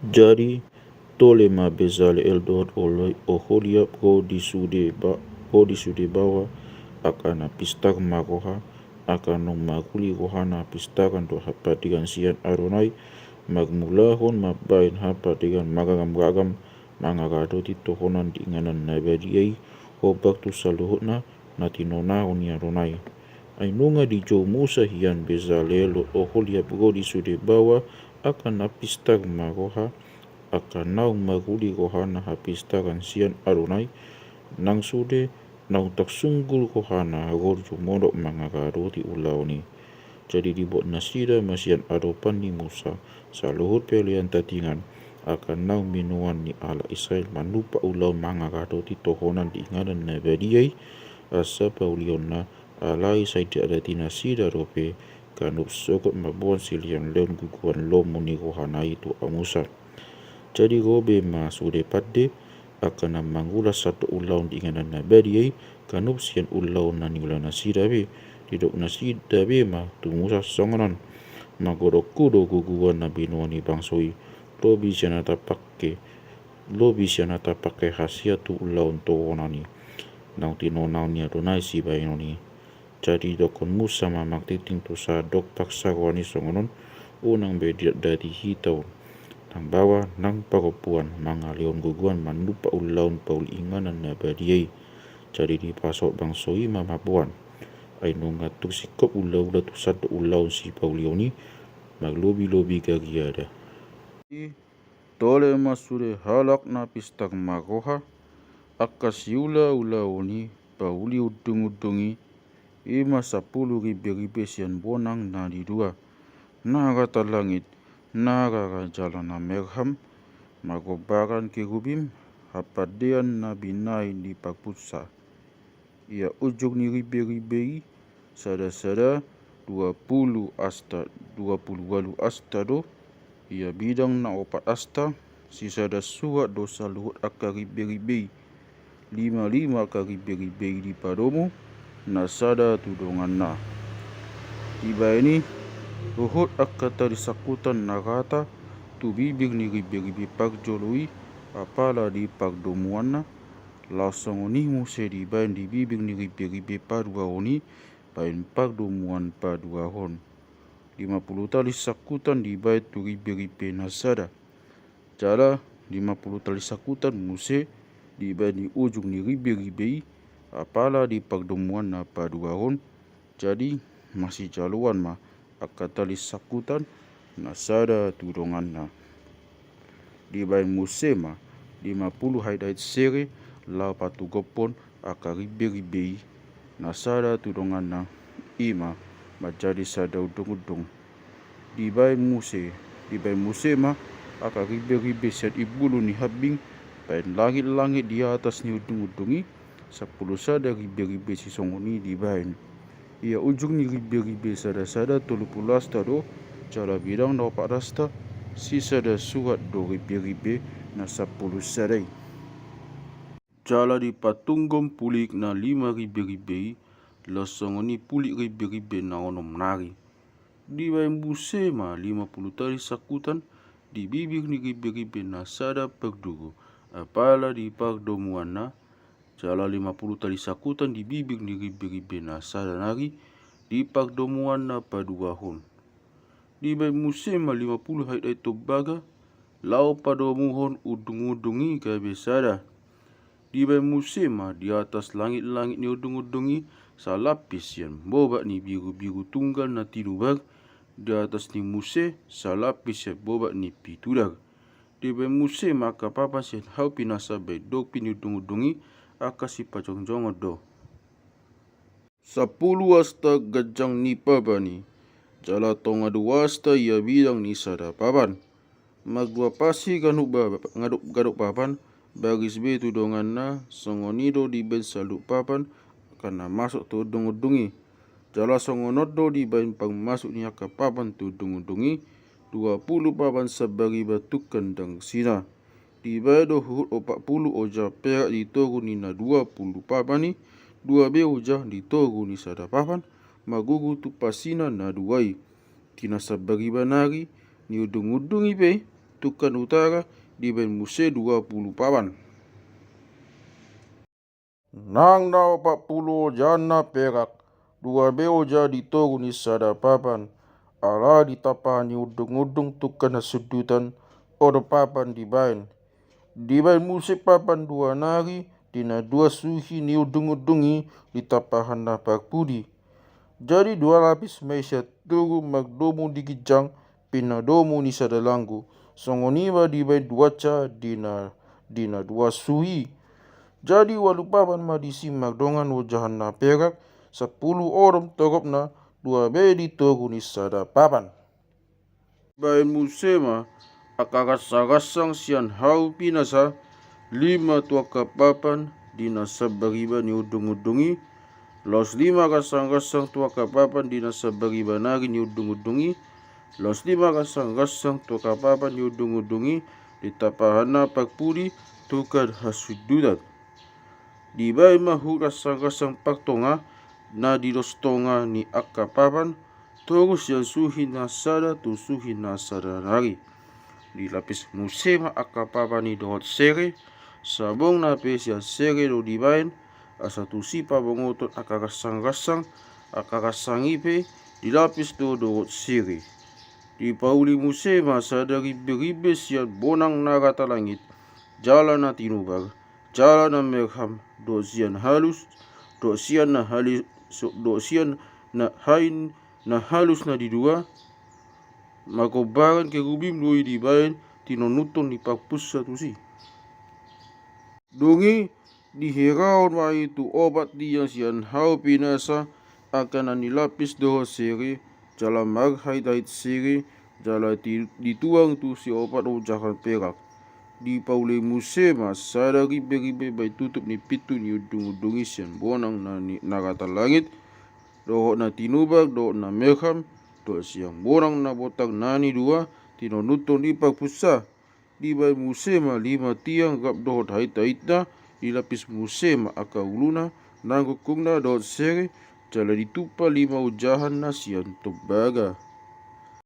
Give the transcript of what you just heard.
Jadi tole ma bezale eldot oloi oholiap go di sude bawa akana pistak makoha akano makuli kohana pistakan to hapatigan sian aronai magmulahon mabain hapatigan magagam mangagado ti tohonan di nganan na badiay hobak tu saluhutna natinona ni aronai ay nunga di jo musa hiyan bezale lo oholiap go di sude bawa akana pistak makoha akanau maguli kohana hapistakan sian arunai nang sude nau tak sunggul kohana gorju modok mangagaroti ulauni. Jadi dibuat nasida masian adopan ni Musa saluhut pelian tatingan akan nau minuan ni ala Israel manupa ulau mangagaroti tohonan diinganan na badiai asa paulion na alai saida ada tinasida rope kanup sokot mabuan silian leon guguan lomuni kohana itu amusa. Jadi gobe ma sude padde akan mangula satu ulau di inganan na badiai kanup sian ulau na niula nasida be didok nasida be ma tumusa songonan magorok kudo guguan na binuani bangsoi lobi sianata pakai hasia tu ulau to onani nau tino nau ni adonai si bainoni. Jadi dokon Musa mamak titing tu sa dok paksa wani songonon unang bediat dari hitau nang bawa nang pagopuan mangalion guguan manupa ulaun paul inganan na badiai. Jadi di pasok bangsoi mamapuan ay nunga tu sikop ulau tu satu ulau si paulioni maglobi-lobi gagiada. Tole masure halak na pistak makoha akasiula ulauni pauli udung-udungi ima 10,000 sian bonang na di dua naga talangit naga jalan na merham magobaran kerubim hapadean na binai di pakputsa ia ujung ni ribe-ribei sada-sada 20 asta do ia bidang na 4 asta sisada suat dosa luhut aka ribe-ribei 5 aka ribe-ribei di padomu nasada tudongan na tiba ini luhut aka tadi sakutan nakata tu bibir ni ribe-ribe pagjolui apala di pagdomuan na langsung ni muse di bain di bibir ni ribe-ribe padua oni bain pagdomuan padua hon 50 tali sakutan di bait tu ribe-ribe nasada jala 50 tali sakutan muse di bain di ujung ni ribe-ribe apala di pagdomuan na padua hon jadi masih jaluan ma akatali sakutan nasada tudongan na di bain musema 50 haidait sere la patu gopon aka ribe-ribe nasada tudongan na ima majadi sada udung-udung di bain musema aka ribe-ribe siat ibulu ni habing bain langit-langit di atas ni udung-udungi 10 sada ribe-ribe si songoni di bain ia ujung ni ribe-ribe sada-sada 30 asta do cara bidang na 4 asta sisada suat do ribe-ribe na 10 sadai jala di patunggom pulik na 5 ribe-ribe lasongoni pulik ribe-ribe na onom nari di bain busema 50 tali sakutan di bibir ni ribe-ribe na sada pagdugo apala di pagdomuan na jala 50 tali sakutan di bibir ni ribe-ribe na sada nari di pagdomuan na padua hon di bain musema 50 haidai tobaga lau padomuhon udung-udungi kabesada di bain musema di atas langit-langit ni udung-udungi salapis yan boba ni biru-biru tunggal na tilubar di atas ni muse salapis yan boba ni pitudar di bain muse maka papas yan hau pinasa baik dok pini udung-udungi akasi pacong-jongo do 10 asta gajang ni pabani jala tonga 2 asta ia bidang ni sada paban magua pasi ganuk gaduk papan bagis be tudongan na songonido di bain saluk papan karena masuk tu udung-udungi jala songonodo di bain pang masuk ni aka papan tu udung-udungi 20 papan sabari batu kandang sina di bado hut 40 oja perak di togu ni na 20 papan ni 2 be oja di togu ni sada papan magugu tu pasina na duai tina sabari banari ni udung-udungi be Tukan Utara di bain muse 20 papan. Nang na 40 jana perak, 2 beo jadi togu ni sada papan. Ala di tapahan ni udung-udung tukan hasudutan odo papan di bain. Di bain muse papan 2 nari, dina 2 suhi ni udung-udungi di tapahan na pakpudi. Jadi 2 lapis mesia tugu magdomu di gijang pinadomu ni sadalanggu. Songoniba di bain 2 ca dina 2 suhi. Jadi walupapan madisi magdongan wajahan na perak 10 orang togop na 2 bedi togu ni sada papan. Bain musema akagasang sian hau pinasa 5 tuaka papan dina sabariba ni udung-udungi. Los 5 gasang-gasang tuaka papan dina sabariba nari ni udung-udungi. Los 5 gasang-gasang tuaka papan ni udung-udungi di tapahana pakpudi tukad hasududat. Di bain mahu gasang-gasang paktonga na di los tonga ni akka papan terus yang suhi na sada tu suhi na sada nari. Di lapis musema akka papan ni dohot sere sabong na pesia sere do di bain asa tu sipa bongotot akka gasang-gasang akka gasang ipe di lapis do dohot sere. Di pauli musema sada ribe-ribe sian bonang narata langit jalan na tinubag jalan na merham do sian halus do sian na hain na halus na di dua makobaran ke rubim doi di bain tinonuton di papus satu si dongi di heraun wa itu obat dia sian hau pinasa akan anilapis doho sere jalan marhai tait sere jalan dituang tu si obat ujahan perak. Di paule musema sada ribe-ribe bai tutup ni pitu ni udung-udungi sian bonang na narata langit dohot na tinubag dohot na merham dohot siang bonang na botak nani 2 tinonuton di papusa. Di bai musema 5 tiang gap dohot haita-haita di lapis musema aka uluna nanggukungna dohot sere jala ditupa 5 ujahan na sian tobaga.